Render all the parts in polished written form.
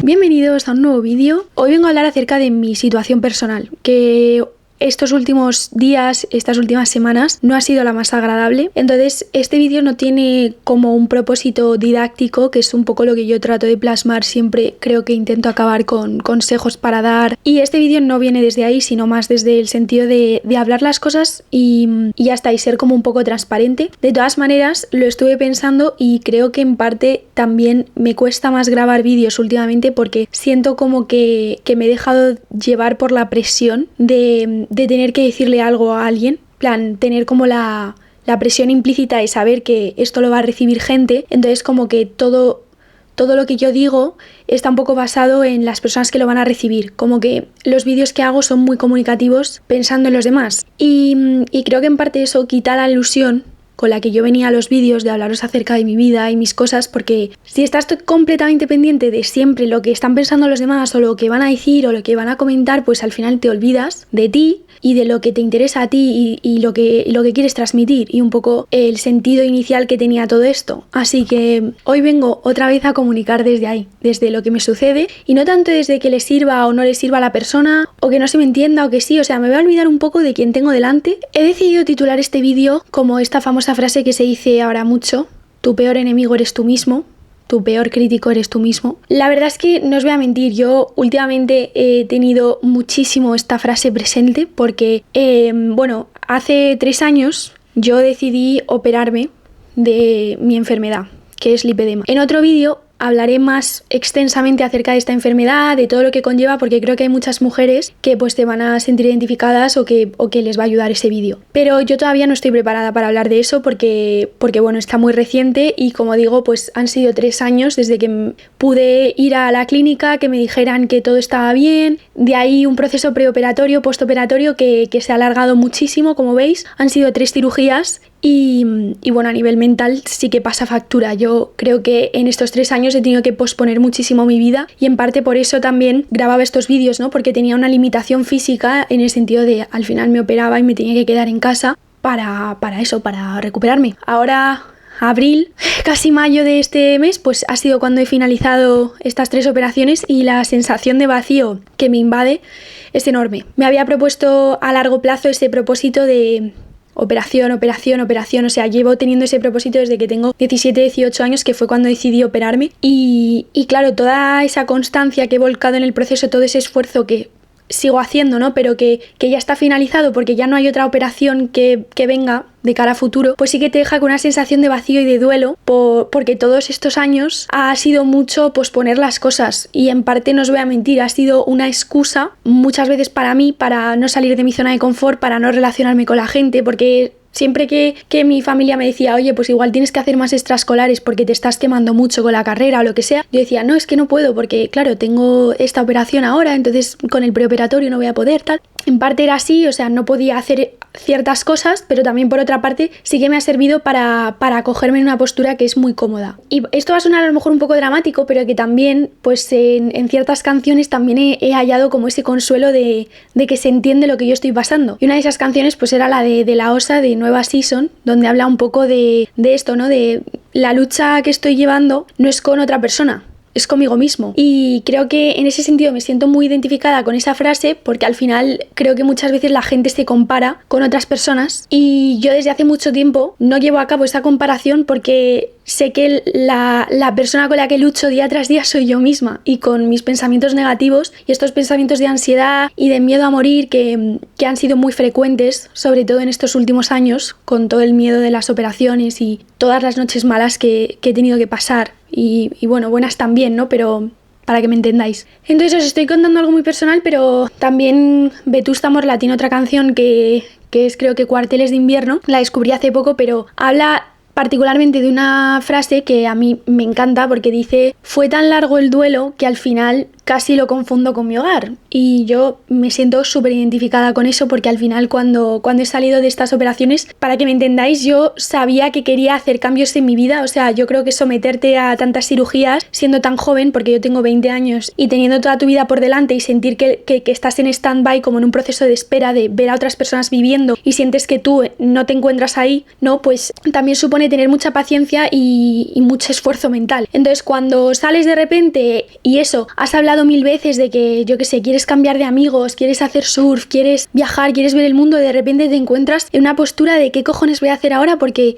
Bienvenidos a un nuevo vídeo. Hoy vengo a hablar acerca de mi situación personal, que estos últimos días, estas últimas semanas, no ha sido la más agradable. Entonces, este vídeo no tiene como un propósito didáctico, que es un poco lo que yo trato de plasmar siempre. Creo que intento acabar con consejos para dar. Y este vídeo no viene desde ahí, sino más desde el sentido de hablar las cosas y ya está, y ser como un poco transparente. De todas maneras, lo estuve pensando y creo que en parte también me cuesta más grabar vídeos últimamente porque siento como que me he dejado llevar por la presión de tener que decirle algo a alguien, plan, tener como la presión implícita de saber que esto lo va a recibir gente. Entonces como que todo lo que yo digo está un poco basado en las personas que lo van a recibir, como que los vídeos que hago son muy comunicativos pensando en los demás y creo que en parte eso quita la ilusión con la que yo venía a los vídeos de hablaros acerca de mi vida y mis cosas, porque si estás completamente pendiente de siempre lo que están pensando los demás o lo que van a decir o lo que van a comentar, pues al final te olvidas de ti y de lo que te interesa a ti y lo que quieres transmitir y un poco el sentido inicial que tenía todo esto. Así que hoy vengo otra vez a comunicar desde ahí, desde lo que me sucede y no tanto desde que le sirva o no le sirva a la persona o que no se me entienda o que sí, o sea, me voy a olvidar un poco de quién tengo delante. He decidido titular este vídeo como esta famosa frase que se dice ahora mucho: tu peor enemigo eres tú mismo. Tu peor crítico eres tú mismo. La verdad es que no os voy a mentir, yo últimamente he tenido muchísimo esta frase presente porque, hace 3 años yo decidí operarme de mi enfermedad, que es lipedema. En otro vídeo hablaré más extensamente acerca de esta enfermedad, de todo lo que conlleva, porque creo que hay muchas mujeres que pues se van a sentir identificadas o que les va a ayudar ese vídeo. Pero yo todavía no estoy preparada para hablar de eso porque bueno, está muy reciente y como digo, pues han sido 3 años desde que pude ir a la clínica, que me dijeran que todo estaba bien. De ahí un proceso preoperatorio, postoperatorio que se ha alargado muchísimo, como veis. Han sido 3 cirugías. Y bueno, a nivel mental sí que pasa factura. Yo creo que en estos 3 años he tenido que posponer muchísimo mi vida y en parte por eso también grababa estos vídeos, ¿no? Porque tenía una limitación física en el sentido de al final me operaba y me tenía que quedar en casa para recuperarme. Ahora, abril, casi mayo de este mes, pues ha sido cuando he finalizado estas 3 operaciones y la sensación de vacío que me invade es enorme. Me había propuesto a largo plazo ese propósito de operación, o sea, llevo teniendo ese propósito desde que tengo 17, 18 años, que fue cuando decidí operarme y claro, toda esa constancia que he volcado en el proceso, todo ese esfuerzo que sigo haciendo, ¿no? Pero que ya está finalizado porque ya no hay otra operación que venga de cara a futuro, pues sí que te deja con una sensación de vacío y de duelo porque todos estos años ha sido mucho posponer las cosas y en parte no os voy a mentir, ha sido una excusa muchas veces para mí, para no salir de mi zona de confort, para no relacionarme con la gente, porque siempre que mi familia me decía, oye, pues igual tienes que hacer más extraescolares porque te estás quemando mucho con la carrera o lo que sea, yo decía, no, es que no puedo porque, claro, tengo esta operación ahora, entonces con el preoperatorio no voy a poder, tal. En parte era así, o sea, no podía hacer ciertas cosas, pero también por otra parte sí que me ha servido para acogerme en una postura que es muy cómoda. Y esto va a sonar a lo mejor un poco dramático, pero que también, pues en ciertas canciones también he hallado como ese consuelo de que se entiende lo que yo estoy pasando. Y una de esas canciones pues era la de La Osa, de Nueva Season, donde habla un poco de esto, ¿no? De la lucha que estoy llevando no es con otra persona, es conmigo mismo. Y creo que en ese sentido me siento muy identificada con esa frase porque al final creo que muchas veces la gente se compara con otras personas y yo desde hace mucho tiempo no llevo a cabo esa comparación porque sé que la persona con la que lucho día tras día soy yo misma y con mis pensamientos negativos y estos pensamientos de ansiedad y de miedo a morir que han sido muy frecuentes, sobre todo en estos últimos años, con todo el miedo de las operaciones y todas las noches malas que he tenido que pasar. Y bueno, buenas también, ¿no? Pero para que me entendáis. Entonces os estoy contando algo muy personal, pero también Vetusta Morla tiene otra canción que es creo que Cuarteles de Invierno. La descubrí hace poco, pero habla particularmente de una frase que a mí me encanta porque dice: fue tan largo el duelo que al final casi lo confundo con mi hogar. Y yo me siento súper identificada con eso porque al final cuando he salido de estas operaciones, para que me entendáis, yo sabía que quería hacer cambios en mi vida. O sea, yo creo que someterte a tantas cirugías siendo tan joven, porque yo tengo 20 años, y teniendo toda tu vida por delante y sentir que estás en stand-by, como en un proceso de espera de ver a otras personas viviendo y sientes que tú no te encuentras ahí, ¿no? Pues también supone tener mucha paciencia y mucho esfuerzo mental. Entonces, cuando sales de repente y eso, has hablado 1000 veces de que, yo qué sé, quieres cambiar de amigos, quieres hacer surf, quieres viajar, quieres ver el mundo, de repente te encuentras en una postura de ¿qué cojones voy a hacer ahora? Porque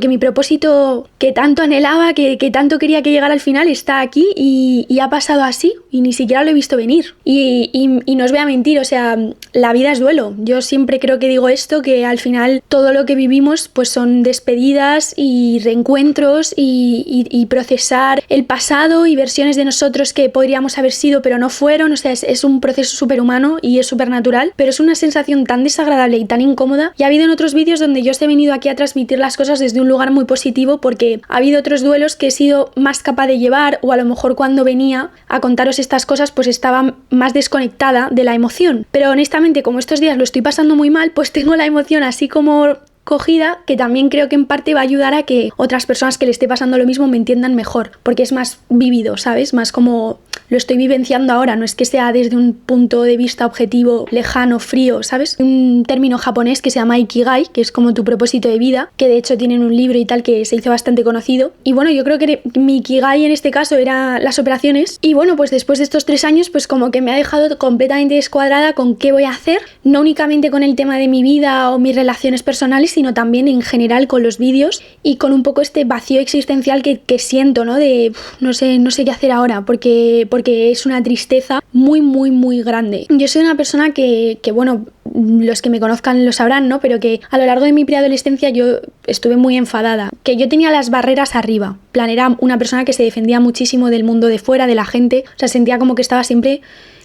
mi propósito que tanto anhelaba, que tanto quería que llegara al final, está aquí y ha pasado así y ni siquiera lo he visto venir. Y no os voy a mentir, o sea, la vida es duelo. Yo siempre creo que digo esto, que al final todo lo que vivimos pues son despedidas y reencuentros y procesar el pasado y versiones de nosotros que podríamos haber sido pero no fueron. O sea, es un proceso súper humano y es súper natural, pero es una sensación tan desagradable y tan incómoda. Y ha habido en otros vídeos donde yo os he venido aquí a transmitir las cosas desde un lugar muy positivo, porque ha habido otros duelos que he sido más capaz de llevar, o a lo mejor cuando venía a contaros estas cosas pues estaba más desconectada de la emoción. Pero honestamente, como estos días lo estoy pasando muy mal, pues tengo la emoción así como cogida, que también creo que en parte va a ayudar a que otras personas que le esté pasando lo mismo me entiendan mejor, porque es más vivido, ¿sabes? Más como lo estoy vivenciando ahora, no es que sea desde un punto de vista objetivo, lejano, frío, ¿sabes? Un término japonés que se llama Ikigai, que es como tu propósito de vida, que de hecho tienen un libro y tal que se hizo bastante conocido. Y bueno, yo creo que mi Ikigai en este caso era las operaciones. Y bueno, pues después de estos 3 años, pues como que me ha dejado completamente descuadrada con qué voy a hacer, no únicamente con el tema de mi vida o mis relaciones personales, sino también en general con los vídeos y con un poco este vacío existencial que siento, ¿no? De no sé qué hacer ahora, porque es una tristeza muy, muy, muy grande. Yo soy una persona que bueno, los que me conozcan lo sabrán, ¿no? Pero que a lo largo de mi preadolescencia yo estuve muy enfadada, que yo tenía las barreras arriba. En plan, era una persona que se defendía muchísimo del mundo de fuera, de la gente, o sea, sentía como que estaba siempre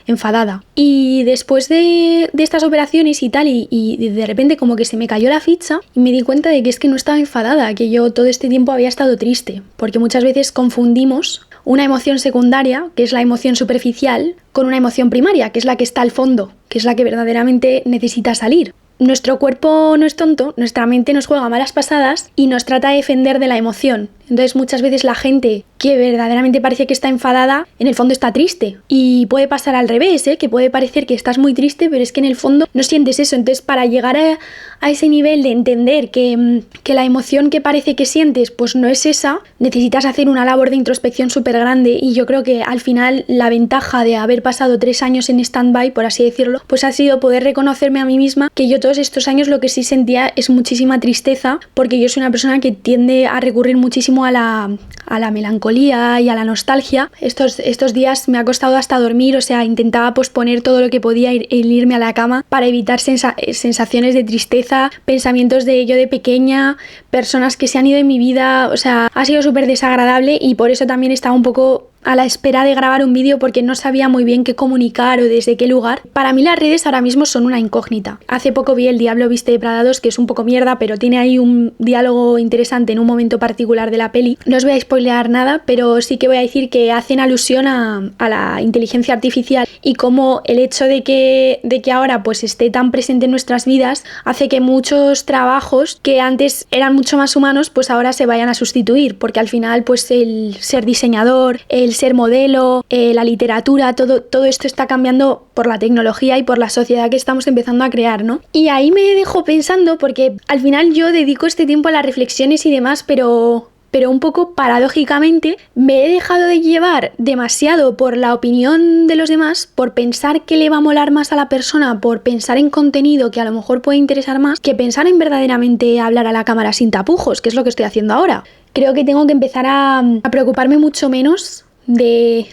enfadada. Y después de estas operaciones y tal, y de repente como que se me cayó la ficha y me di cuenta de que es que no estaba enfadada, que yo todo este tiempo había estado triste, porque muchas veces confundimos una emoción secundaria, que es la emoción superficial, con una emoción primaria, que es la que está al fondo, que es la que verdaderamente necesita salir. Nuestro cuerpo no es tonto, nuestra mente nos juega malas pasadas y nos trata de defender de la emoción. Entonces muchas veces la gente que verdaderamente parece que está enfadada, en el fondo está triste. Y puede pasar al revés, que puede parecer que estás muy triste, pero es que en el fondo no sientes eso. Entonces para llegar a ese nivel de entender que la emoción que parece que sientes pues no es esa, necesitas hacer una labor de introspección súper grande. Y yo creo que al final la ventaja de haber pasado 3 años en stand-by, por así decirlo, pues ha sido poder reconocerme a mí misma que yo todos estos años lo que sí sentía es muchísima tristeza, porque yo soy una persona que tiende a recurrir muchísimo a la melancolía y a la nostalgia. Estos días me ha costado hasta dormir, o sea, intentaba posponer todo lo que podía el irme a la cama para evitar sensaciones de tristeza, pensamientos de yo de pequeña, personas que se han ido de mi vida, o sea, ha sido súper desagradable y por eso también estaba un poco a la espera de grabar un vídeo porque no sabía muy bien qué comunicar o desde qué lugar. Para mí las redes ahora mismo son una incógnita. Hace poco vi El Diablo Viste de Pradados, que es un poco mierda, pero tiene ahí un diálogo interesante en un momento particular de la peli. No os voy a spoilear nada, pero sí que voy a decir que hacen alusión a la inteligencia artificial y cómo el hecho de que ahora pues esté tan presente en nuestras vidas hace que muchos trabajos que antes eran mucho más humanos pues ahora se vayan a sustituir, porque al final pues el ser diseñador, el ser modelo, la literatura, todo esto está cambiando por la tecnología y por la sociedad que estamos empezando a crear, ¿no? Y ahí me dejo pensando, porque al final yo dedico este tiempo a las reflexiones y demás, pero un poco paradójicamente me he dejado de llevar demasiado por la opinión de los demás, por pensar que le va a molar más a la persona, por pensar en contenido que a lo mejor puede interesar más, que pensar en verdaderamente hablar a la cámara sin tapujos, que es lo que estoy haciendo ahora. Creo que tengo que empezar a preocuparme mucho menos de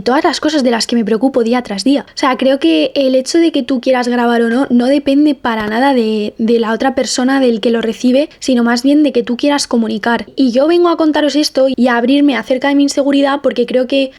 todas las cosas de las que me preocupo día tras día. O sea, creo que el hecho de que tú quieras grabar o no depende para nada de la otra persona, del que lo recibe, sino más bien de que tú quieras comunicar. Y yo vengo a contaros esto y a abrirme acerca de mi inseguridad porque creo que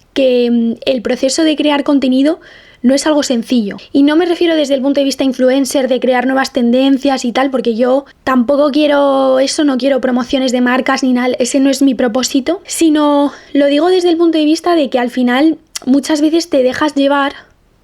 el proceso de crear contenido no es algo sencillo. Y no me refiero desde el punto de vista influencer, de crear nuevas tendencias y tal, porque yo tampoco quiero eso, no quiero promociones de marcas ni nada, ese no es mi propósito, sino lo digo desde el punto de vista de que al final muchas veces te dejas llevar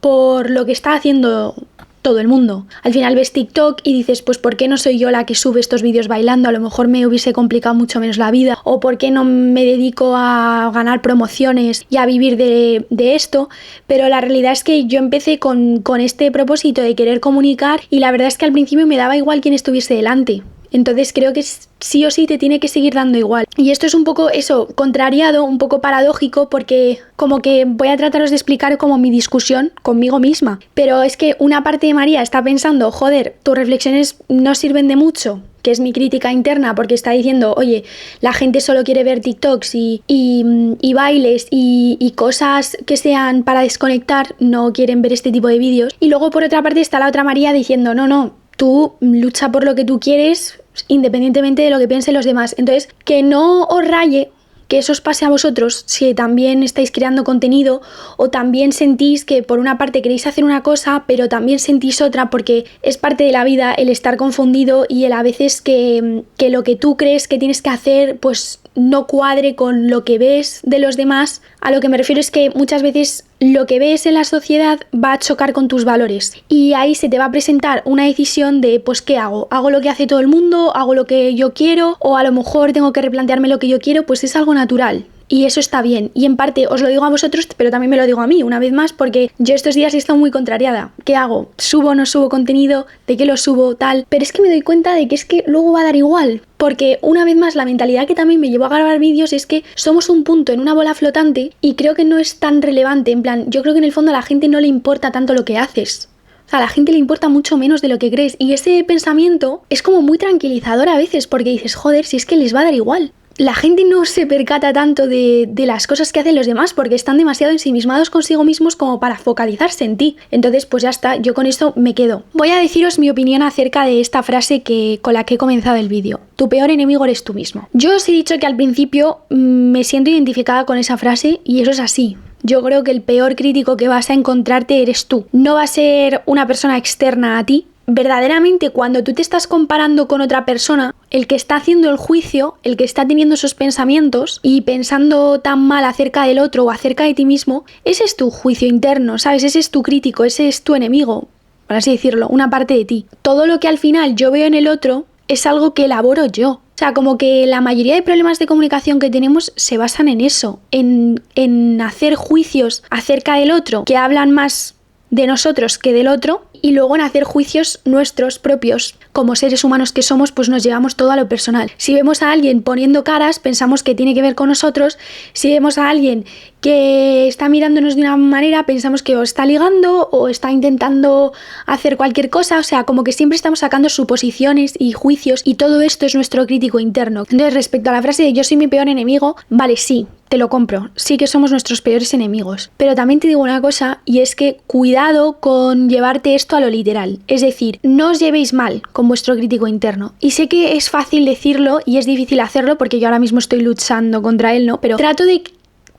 por lo que está haciendo todo el mundo. Al final ves TikTok y dices, pues ¿por qué no soy yo la que sube estos vídeos bailando? A lo mejor me hubiese complicado mucho menos la vida. O ¿por qué no me dedico a ganar promociones y a vivir de esto? Pero la realidad es que yo empecé con este propósito de querer comunicar y la verdad es que al principio me daba igual quién estuviese delante. Entonces creo que sí o sí te tiene que seguir dando igual. Y esto es un poco eso, contrariado, un poco paradójico, porque como que voy a trataros de explicar como mi discusión conmigo misma. Pero es que una parte de María está pensando, joder, tus reflexiones no sirven de mucho, que es mi crítica interna, porque está diciendo, oye, la gente solo quiere ver TikToks y bailes y cosas que sean para desconectar, no quieren ver este tipo de vídeos. Y luego por otra parte está la otra María diciendo, no, tú lucha por lo que tú quieres independientemente de lo que piensen los demás. Entonces, que no os raye que eso os pase a vosotros si también estáis creando contenido o también sentís que por una parte queréis hacer una cosa pero también sentís otra, porque es parte de la vida el estar confundido y el a veces que lo que tú crees que tienes que hacer pues no cuadre con lo que ves de los demás. A lo que me refiero es que muchas veces lo que ves en la sociedad va a chocar con tus valores y ahí se te va a presentar una decisión de pues ¿qué hago? ¿Hago lo que hace todo el mundo? ¿Hago lo que yo quiero? O a lo mejor tengo que replantearme lo que yo quiero. Pues es algo natural. Y eso está bien. Y en parte os lo digo a vosotros, pero también me lo digo a mí, una vez más, porque yo estos días he estado muy contrariada. ¿Qué hago? ¿Subo o no subo contenido? ¿De qué lo subo? Tal. Pero es que me doy cuenta de que es que luego va a dar igual. Porque una vez más, la mentalidad que también me llevó a grabar vídeos es que somos un punto en una bola flotante y creo que no es tan relevante. En plan, yo creo que en el fondo a la gente no le importa tanto lo que haces. O sea, a la gente le importa mucho menos de lo que crees. Y ese pensamiento es como muy tranquilizador a veces porque dices, joder, si es que les va a dar igual. La gente no se percata tanto de las cosas que hacen los demás porque están demasiado ensimismados consigo mismos como para focalizarse en ti. Entonces, pues ya está, yo con esto me quedo. Voy a deciros mi opinión acerca de esta frase con la que he comenzado el vídeo. Tu peor enemigo eres tú mismo. Yo os he dicho que al principio me siento identificada con esa frase y eso es así. Yo creo que el peor crítico que vas a encontrarte eres tú. No va a ser una persona externa a ti. Verdaderamente, cuando tú te estás comparando con otra persona, el que está haciendo el juicio, el que está teniendo esos pensamientos y pensando tan mal acerca del otro o acerca de ti mismo, ese es tu juicio interno, ¿sabes? Ese es tu crítico, ese es tu enemigo, por así decirlo, una parte de ti. Todo lo que al final yo veo en el otro es algo que elaboro yo. O sea, como que la mayoría de problemas de comunicación que tenemos se basan en eso, en hacer juicios acerca del otro que hablan más de nosotros que del otro y luego en hacer juicios nuestros propios. Como seres humanos que somos, pues nos llevamos todo a lo personal. Si vemos a alguien poniendo caras, pensamos que tiene que ver con nosotros. Si vemos a alguien que está mirándonos de una manera, pensamos que o está ligando o está intentando hacer cualquier cosa. O sea, como que siempre estamos sacando suposiciones y juicios y todo esto es nuestro crítico interno. Entonces, respecto a la frase de yo soy mi peor enemigo, vale, sí, te lo compro, sí que somos nuestros peores enemigos. Pero también te digo una cosa, y es que cuidado con llevarte esto a lo literal. Es decir, no os llevéis mal con vuestro crítico interno. Y sé que es fácil decirlo y es difícil hacerlo porque yo ahora mismo estoy luchando contra él, ¿no? Pero trato de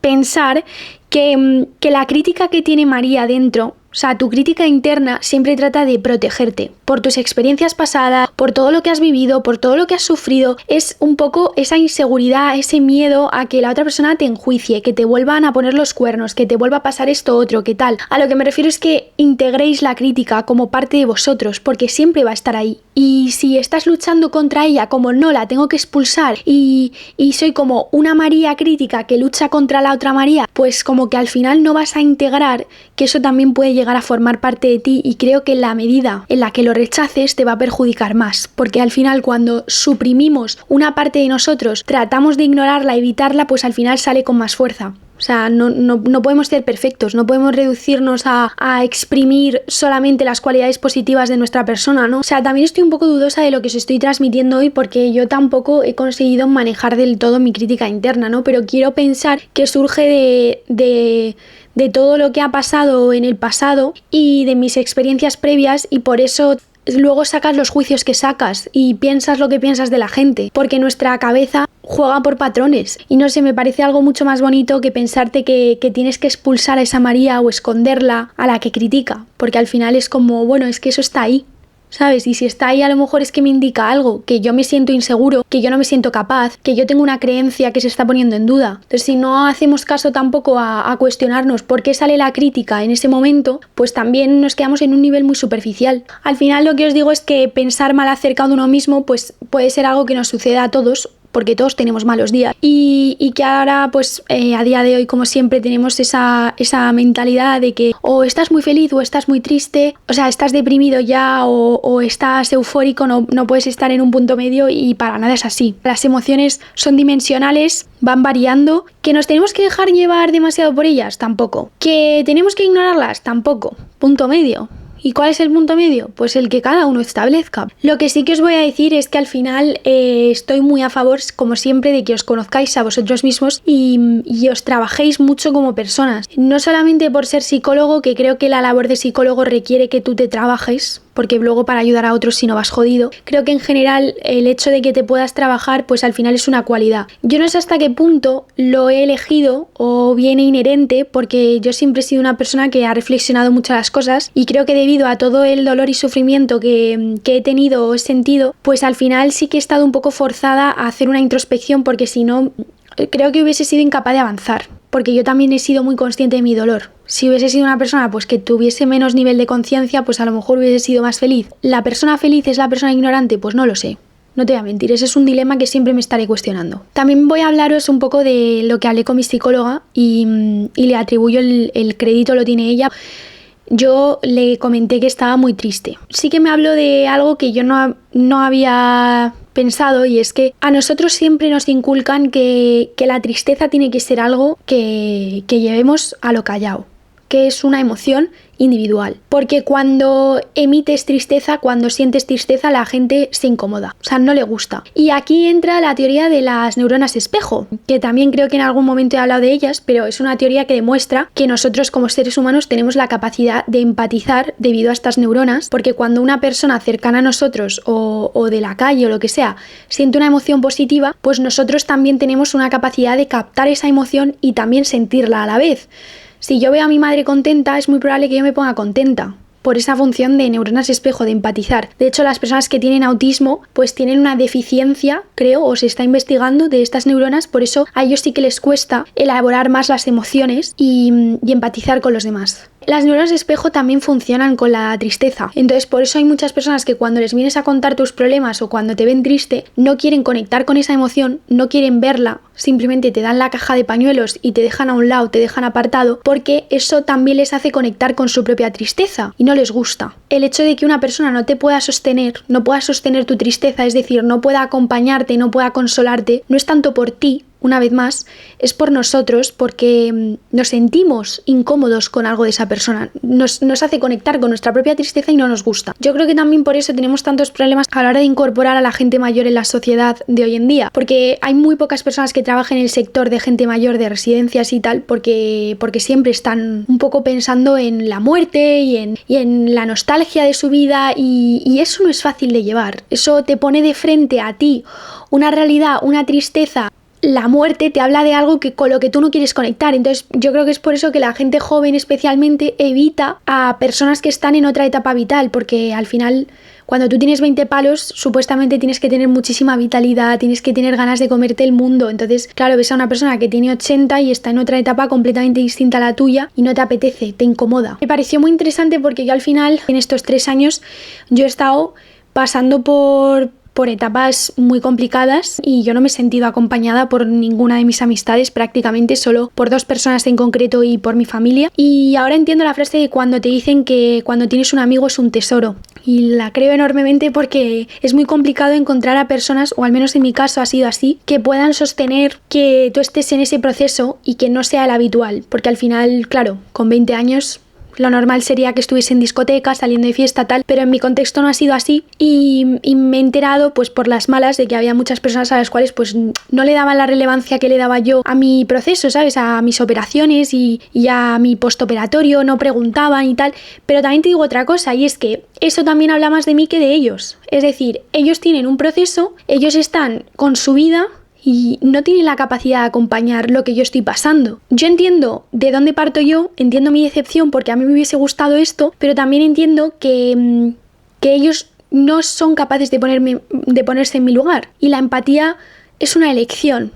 pensar que la crítica que tiene María dentro, o sea, tu crítica interna siempre trata de protegerte por tus experiencias pasadas, por todo lo que has vivido, por todo lo que has sufrido. Es un poco esa inseguridad, ese miedo a que la otra persona te enjuicie, que te vuelvan a poner los cuernos, que te vuelva a pasar esto otro, que tal. A lo que me refiero es que integréis la crítica como parte de vosotros, porque siempre va a estar ahí. Y si estás luchando contra ella como no, la tengo que expulsar y soy como una María crítica que lucha contra la otra María, pues como que al final no vas a integrar que eso también puede llegar a formar parte de ti, y creo que en la medida en la que lo rechaces te va a perjudicar más, porque al final cuando suprimimos una parte de nosotros, tratamos de ignorarla, evitarla, pues al final sale con más fuerza. O sea, no podemos ser perfectos, no podemos reducirnos a exprimir solamente las cualidades positivas de nuestra persona, ¿no? O sea, también estoy un poco dudosa de lo que os estoy transmitiendo hoy porque yo tampoco he conseguido manejar del todo mi crítica interna, ¿no? Pero quiero pensar que surge de todo lo que ha pasado en el pasado y de mis experiencias previas, y por eso luego sacas los juicios que sacas y piensas lo que piensas de la gente, porque nuestra cabeza juega por patrones y no sé, me parece algo mucho más bonito que pensarte que tienes que expulsar a esa María o esconderla a la que critica, porque al final es como, bueno, es que eso está ahí. O ¿sabes? Y si está ahí a lo mejor es que me indica algo, que yo me siento inseguro, que yo no me siento capaz, que yo tengo una creencia que se está poniendo en duda. Entonces, si no hacemos caso tampoco a cuestionarnos por qué sale la crítica en ese momento, pues también nos quedamos en un nivel muy superficial. Al final lo que os digo es que pensar mal acerca de uno mismo pues puede ser algo que nos suceda a todos, porque todos tenemos malos días y que ahora pues a día de hoy como siempre tenemos esa mentalidad de que o estás muy feliz o estás muy triste, o sea, estás deprimido ya o estás eufórico, no puedes estar en un punto medio y para nada es así. Las emociones son dimensionales, van variando. ¿Que nos tenemos que dejar llevar demasiado por ellas? Tampoco. ¿Que tenemos que ignorarlas? Tampoco. Punto medio. ¿Y cuál es el punto medio? Pues el que cada uno establezca. Lo que sí que os voy a decir es que al final estoy muy a favor, como siempre, de que os conozcáis a vosotros mismos y os trabajéis mucho como personas. No solamente por ser psicólogo, que creo que la labor de psicólogo requiere que tú te trabajes, porque luego para ayudar a otros si no vas jodido. Creo que en general el hecho de que te puedas trabajar pues al final es una cualidad. Yo no sé hasta qué punto lo he elegido o viene inherente, porque yo siempre he sido una persona que ha reflexionado mucho las cosas y creo que debido a todo el dolor y sufrimiento que he tenido o he sentido, pues al final sí que he estado un poco forzada a hacer una introspección, porque si no creo que hubiese sido incapaz de avanzar, porque yo también he sido muy consciente de mi dolor. Si hubiese sido una persona pues que tuviese menos nivel de conciencia, pues a lo mejor hubiese sido más feliz. ¿La persona feliz es la persona ignorante? Pues no lo sé. No te voy a mentir, ese es un dilema que siempre me estaré cuestionando. También voy a hablaros un poco de lo que hablé con mi psicóloga y le atribuyo el crédito, lo tiene ella. Yo le comenté que estaba muy triste. Sí que me habló de algo que yo no había pensado, y es que a nosotros siempre nos inculcan que la tristeza tiene que ser algo que llevemos a lo callado, que es una emoción individual, porque cuando emites tristeza, cuando sientes tristeza, la gente se incomoda, o sea, no le gusta. Y aquí entra la teoría de las neuronas espejo, que también creo que en algún momento he hablado de ellas, pero es una teoría que demuestra que nosotros como seres humanos tenemos la capacidad de empatizar debido a estas neuronas, porque cuando una persona cercana a nosotros o de la calle o lo que sea siente una emoción positiva, pues nosotros también tenemos una capacidad de captar esa emoción y también sentirla a la vez. Si yo veo a mi madre contenta, es muy probable que yo me ponga contenta, por esa función de neuronas espejo, de empatizar. De hecho, las personas que tienen autismo, pues tienen una deficiencia, creo, o se está investigando de estas neuronas, por eso a ellos sí que les cuesta elaborar más las emociones y empatizar con los demás. Las neuronas espejo también funcionan con la tristeza, entonces por eso hay muchas personas que cuando les vienes a contar tus problemas o cuando te ven triste, no quieren conectar con esa emoción, no quieren verla, simplemente te dan la caja de pañuelos y te dejan a un lado, te dejan apartado, porque eso también les hace conectar con su propia tristeza y no les gusta. El hecho de que una persona no te pueda sostener, no pueda sostener tu tristeza, es decir, no pueda acompañarte, no pueda consolarte, no es tanto por ti. Una vez más, es por nosotros, porque nos sentimos incómodos con algo de esa persona. Nos hace conectar con nuestra propia tristeza y no nos gusta. Yo creo que también por eso tenemos tantos problemas a la hora de incorporar a la gente mayor en la sociedad de hoy en día. Porque hay muy pocas personas que trabajan en el sector de gente mayor, de residencias y tal, porque siempre están un poco pensando en la muerte y en la nostalgia de su vida, y eso no es fácil de llevar. Eso te pone de frente a ti una realidad, una tristeza. La muerte te habla de algo con lo que tú no quieres conectar. Entonces yo creo que es por eso que la gente joven especialmente evita a personas que están en otra etapa vital, porque al final cuando tú tienes 20 palos supuestamente tienes que tener muchísima vitalidad, tienes que tener ganas de comerte el mundo. Entonces claro, ves a una persona que tiene 80 y está en otra etapa completamente distinta a la tuya y no te apetece, te incomoda. Me pareció muy interesante porque yo al final en estos 3 años yo he estado pasando por etapas muy complicadas y yo no me he sentido acompañada por ninguna de mis amistades, prácticamente solo por 2 personas en concreto y por mi familia. Y ahora entiendo la frase de cuando te dicen que cuando tienes un amigo es un tesoro, y la creo enormemente, porque es muy complicado encontrar a personas, o al menos en mi caso ha sido así, que puedan sostener que tú estés en ese proceso y que no sea el habitual, porque al final, claro, con 20 años lo normal sería que estuviese en discoteca, saliendo de fiesta, tal, pero en mi contexto no ha sido así y me he enterado pues por las malas de que había muchas personas a las cuales pues no le daban la relevancia que le daba yo a mi proceso, ¿sabes? A mis operaciones y a mi postoperatorio, no preguntaban y tal. Pero también te digo otra cosa, y es que eso también habla más de mí que de ellos. Es decir, ellos tienen un proceso, ellos están con su vida y no tienen la capacidad de acompañar lo que yo estoy pasando. Yo entiendo de dónde parto yo, entiendo mi decepción porque a mí me hubiese gustado esto, pero también entiendo que ellos no son capaces de ponerse en mi lugar. Y la empatía es una elección.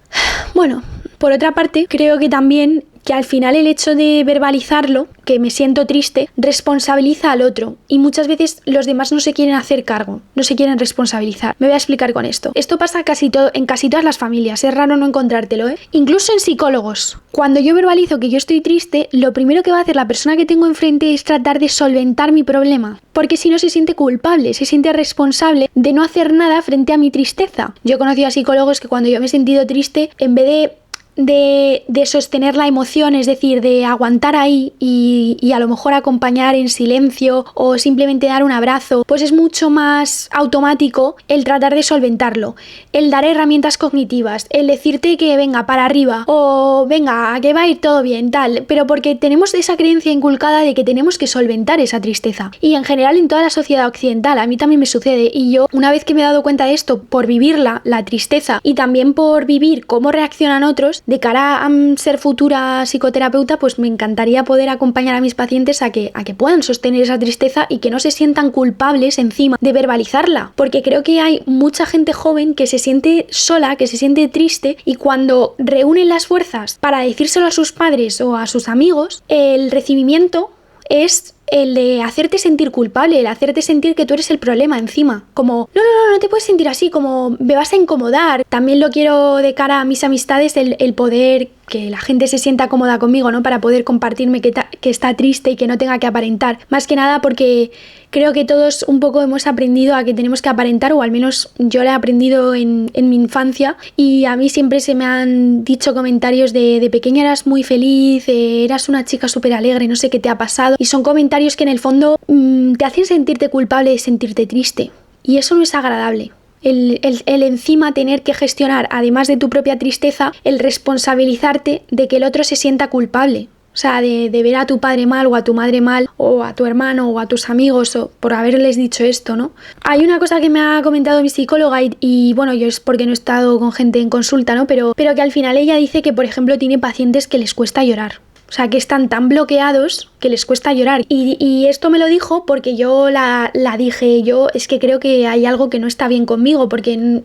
Bueno, por otra parte, creo que también que al final el hecho de verbalizarlo, que me siento triste, responsabiliza al otro y muchas veces los demás no se quieren hacer cargo, no se quieren responsabilizar. Me voy a explicar con esto. Esto pasa en casi todas las familias, es raro no encontrártelo, ¿eh? Incluso en psicólogos. Cuando yo verbalizo que yo estoy triste, lo primero que va a hacer la persona que tengo enfrente es tratar de solventar mi problema, porque si no se siente culpable, se siente responsable de no hacer nada frente a mi tristeza. Yo he conocido a psicólogos que cuando yo me he sentido triste, en vez de sostener la emoción, es decir, de aguantar ahí y a lo mejor acompañar en silencio o simplemente dar un abrazo, pues es mucho más automático el tratar de solventarlo, el dar herramientas cognitivas, el decirte que venga para arriba o venga, que va a ir todo bien, tal, pero porque tenemos esa creencia inculcada de que tenemos que solventar esa tristeza. Y en general en toda la sociedad occidental, a mí también me sucede, y yo una vez que me he dado cuenta de esto, por vivirla, la tristeza, y también por vivir cómo reaccionan otros, de cara a ser futura psicoterapeuta, pues me encantaría poder acompañar a mis pacientes a que puedan sostener esa tristeza y que no se sientan culpables encima de verbalizarla, porque creo que hay mucha gente joven que se siente sola, que se siente triste, y cuando reúnen las fuerzas para decírselo a sus padres o a sus amigos, el recibimiento es el de hacerte sentir culpable, el hacerte sentir que tú eres el problema encima. Como, no te puedes sentir así, como me vas a incomodar. También lo quiero de cara a mis amistades, el poder que la gente se sienta cómoda conmigo, ¿no? Para poder compartirme que está triste y que no tenga que aparentar. Más que nada porque creo que todos un poco hemos aprendido a que tenemos que aparentar, o al menos yo lo he aprendido en mi infancia, y a mí siempre se me han dicho comentarios de pequeña eras muy feliz, eras una chica súper alegre, no sé qué te ha pasado, y son comentarios que en el fondo te hacen sentirte culpable de sentirte triste, y eso no es agradable. El encima tener que gestionar, además de tu propia tristeza, el responsabilizarte de que el otro se sienta culpable. O sea, de ver a tu padre mal o a tu madre mal o a tu hermano o a tus amigos o por haberles dicho esto, ¿no? Hay una cosa que me ha comentado mi psicóloga y bueno, yo es porque no he estado con gente en consulta, ¿no? Pero que al final ella dice que, por ejemplo, tiene pacientes que les cuesta llorar. O sea, que están tan bloqueados que les cuesta llorar. Y esto me lo dijo porque yo la dije, yo es que creo que hay algo que no está bien conmigo, porque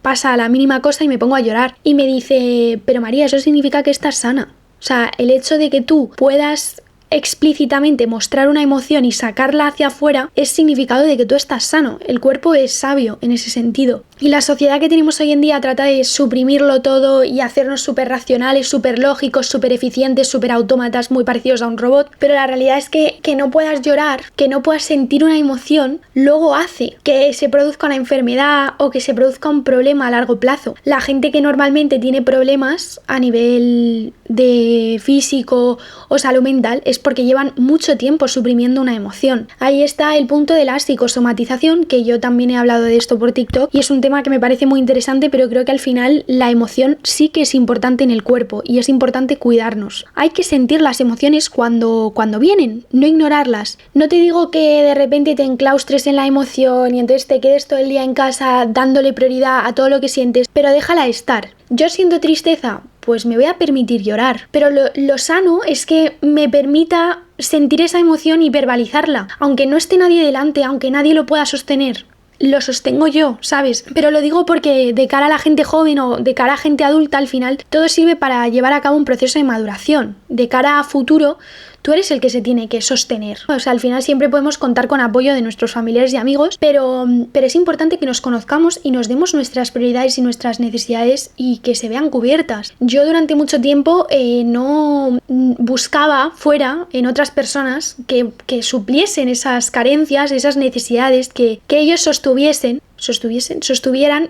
pasa la mínima cosa y me pongo a llorar. Y me dice, pero María, eso significa que estás sana. O sea, el hecho de que tú puedas explícitamente mostrar una emoción y sacarla hacia afuera es significado de que tú estás sano. El cuerpo es sabio en ese sentido. Y la sociedad que tenemos hoy en día trata de suprimirlo todo y hacernos súper racionales, súper lógicos, súper eficientes, súper autómatas, muy parecidos a un robot. Pero la realidad es que no puedas llorar, que no puedas sentir una emoción, luego hace que se produzca una enfermedad o que se produzca un problema a largo plazo. La gente que normalmente tiene problemas a nivel de físico o salud mental es porque llevan mucho tiempo suprimiendo una emoción. Ahí está el punto de la psicosomatización, que yo también he hablado de esto por TikTok, y es un tema que me parece muy interesante, pero creo que al final la emoción sí que es importante en el cuerpo y es importante cuidarnos. Hay que sentir las emociones cuando vienen, no ignorarlas. No te digo que de repente te enclaustres en la emoción y entonces te quedes todo el día en casa dándole prioridad a todo lo que sientes, pero déjala estar. Yo siento tristeza, pues me voy a permitir llorar, pero lo sano es que me permita sentir esa emoción y verbalizarla, aunque no esté nadie delante, aunque nadie lo pueda sostener. Lo sostengo yo, ¿sabes? Pero lo digo porque de cara a la gente joven o de cara a gente adulta, al final todo sirve para llevar a cabo un proceso de maduración. De cara a futuro, tú eres el que se tiene que sostener. O sea, al final siempre podemos contar con apoyo de nuestros familiares y amigos, pero es importante que nos conozcamos y nos demos nuestras prioridades y nuestras necesidades y que se vean cubiertas. Yo durante mucho tiempo no buscaba fuera en otras personas que supliesen esas carencias, esas necesidades, que ellos sostuvieran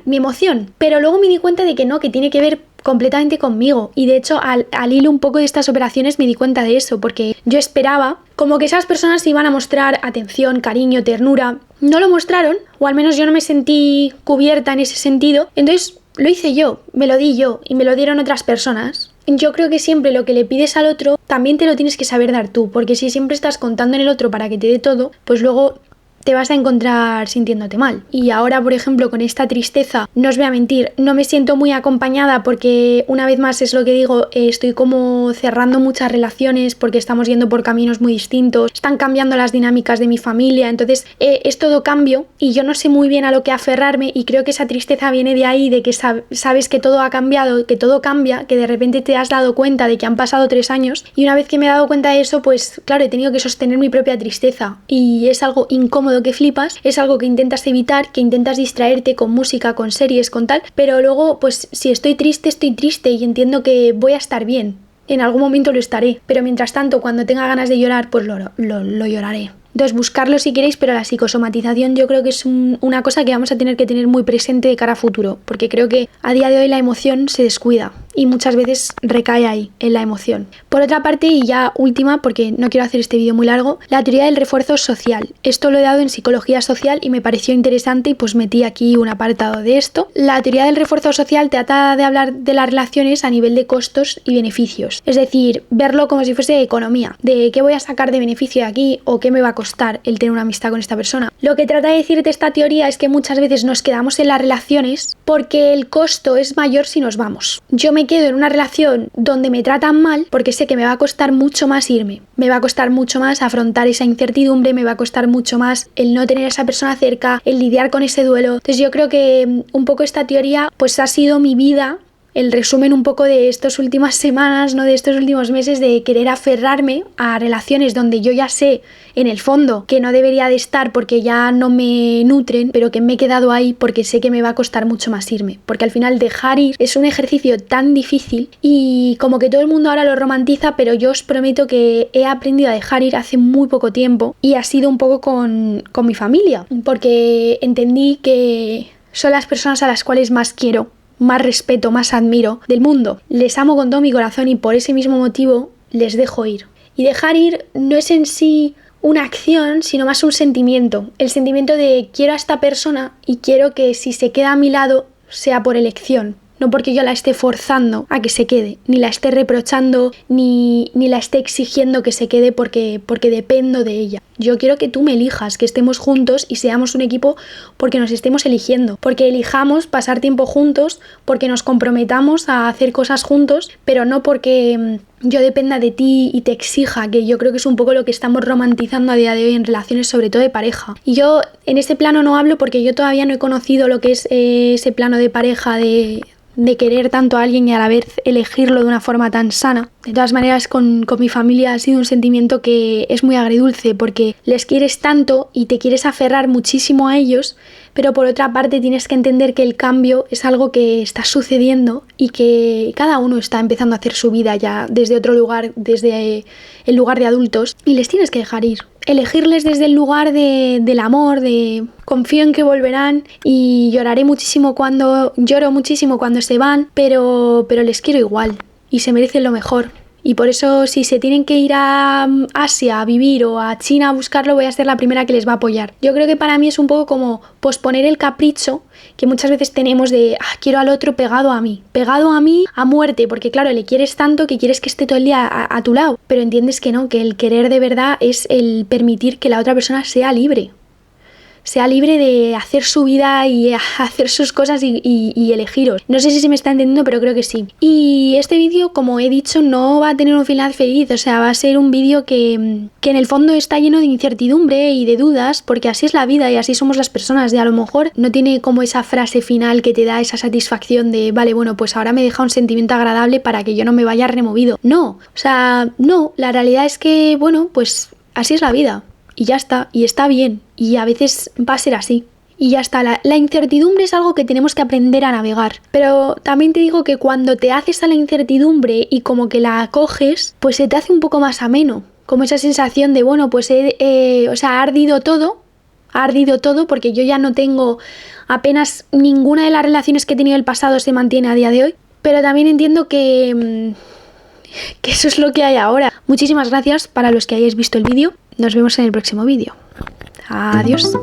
mi emoción. Pero luego me di cuenta de que no, que tiene que ver completamente conmigo, y de hecho al hilo un poco de estas operaciones me di cuenta de eso, porque yo esperaba como que esas personas iban a mostrar atención, cariño, ternura. No lo mostraron, o al menos yo no me sentí cubierta en ese sentido, entonces lo hice yo, me lo di yo y me lo dieron otras personas. Yo creo que siempre lo que le pides al otro también te lo tienes que saber dar tú, porque si siempre estás contando en el otro para que te dé todo, pues luego te vas a encontrar sintiéndote mal. Y ahora, por ejemplo, con esta tristeza, no os voy a mentir, no me siento muy acompañada porque, una vez más, es lo que digo, estoy como cerrando muchas relaciones porque estamos yendo por caminos muy distintos, están cambiando las dinámicas de mi familia, entonces es todo cambio y yo no sé muy bien a lo que aferrarme, y creo que esa tristeza viene de ahí, de que sabes que todo ha cambiado, que todo cambia, que de repente te has dado cuenta de que han pasado 3 años, y una vez que me he dado cuenta de eso, pues claro, he tenido que sostener mi propia tristeza y es algo incómodo que flipas, es algo que intentas evitar, que intentas distraerte con música, con series, con tal, pero luego pues si estoy triste y entiendo que voy a estar bien, en algún momento lo estaré, pero mientras tanto cuando tenga ganas de llorar pues lo lloraré. Entonces buscarlo si queréis, pero la psicosomatización yo creo que es una cosa que vamos a tener que tener muy presente de cara a futuro, porque creo que a día de hoy la emoción se descuida y muchas veces recae ahí, en la emoción. Por otra parte, y ya última, porque no quiero hacer este vídeo muy largo, la teoría del refuerzo social. Esto lo he dado en psicología social y me pareció interesante y pues metí aquí un apartado de esto. La teoría del refuerzo social trata de hablar de las relaciones a nivel de costos y beneficios, es decir, verlo como si fuese economía, de qué voy a sacar de beneficio de aquí o qué me va a costar el tener una amistad con esta persona. Lo que trata de decirte esta teoría es que muchas veces nos quedamos en las relaciones porque el costo es mayor si nos vamos. Yo me quedo en una relación donde me tratan mal porque sé que me va a costar mucho más irme, me va a costar mucho más afrontar esa incertidumbre, me va a costar mucho más el no tener a esa persona cerca, el lidiar con ese duelo. Entonces yo creo que un poco esta teoría pues ha sido mi vida, el resumen un poco de estas últimas semanas, ¿no? De estos últimos meses, de querer aferrarme a relaciones donde yo ya sé en el fondo que no debería de estar porque ya no me nutren, pero que me he quedado ahí porque sé que me va a costar mucho más irme, porque al final dejar ir es un ejercicio tan difícil y como que todo el mundo ahora lo romantiza, pero yo os prometo que he aprendido a dejar ir hace muy poco tiempo y ha sido un poco con mi familia, porque entendí que son las personas a las cuales más quiero, más respeto, más admiro del mundo. Les amo con todo mi corazón y por ese mismo motivo les dejo ir. Y dejar ir no es en sí una acción, sino más un sentimiento. El sentimiento de quiero a esta persona y quiero que si se queda a mi lado sea por elección. No porque yo la esté forzando a que se quede, ni la esté reprochando, ni la esté exigiendo que se quede porque dependo de ella. Yo quiero que tú me elijas, que estemos juntos y seamos un equipo porque nos estemos eligiendo, porque elijamos pasar tiempo juntos, porque nos comprometamos a hacer cosas juntos, pero no porque yo dependa de ti y te exija, que yo creo que es un poco lo que estamos romantizando a día de hoy en relaciones, sobre todo de pareja. Y yo en este plano no hablo porque yo todavía no he conocido lo que es ese plano de pareja, de querer tanto a alguien y a la vez elegirlo de una forma tan sana. De todas maneras, con mi familia ha sido un sentimiento que es muy agridulce porque les quieres tanto y te quieres aferrar muchísimo a ellos, pero por otra parte tienes que entender que el cambio es algo que está sucediendo y que cada uno está empezando a hacer su vida ya desde otro lugar, desde el lugar de adultos, y les tienes que dejar ir. Elegirles desde el lugar del amor, de confío en que volverán y lloro muchísimo cuando se van, pero les quiero igual y se merecen lo mejor. Y por eso, si se tienen que ir a Asia a vivir o a China a buscarlo, voy a ser la primera que les va a apoyar. Yo creo que para mí es un poco como posponer el capricho que muchas veces tenemos de quiero al otro pegado a mí a muerte, porque claro, le quieres tanto que quieres que esté todo el día a tu lado, pero entiendes que no, que el querer de verdad es el permitir que la otra persona sea libre de hacer su vida y hacer sus cosas y elegiros. No sé si se me está entendiendo, pero creo que sí. Y este vídeo, como he dicho, no va a tener un final feliz, o sea, va a ser un vídeo que en el fondo está lleno de incertidumbre y de dudas, porque así es la vida y así somos las personas, de a lo mejor no tiene como esa frase final que te da esa satisfacción de vale, bueno, pues ahora me deja un sentimiento agradable para que yo no me vaya removido. No, o sea, no, la realidad es que, bueno, pues así es la vida. Y ya está, y está bien, y a veces va a ser así. Y ya está, la incertidumbre es algo que tenemos que aprender a navegar. Pero también te digo que cuando te haces a la incertidumbre y como que la acoges, pues se te hace un poco más ameno. Como esa sensación de, bueno, pues ha ardido todo porque yo ya no tengo apenas ninguna de las relaciones que he tenido en el pasado se mantiene a día de hoy. Pero también entiendo que eso es lo que hay ahora. Muchísimas gracias para los que hayáis visto el vídeo. Nos vemos en el próximo vídeo. Adiós.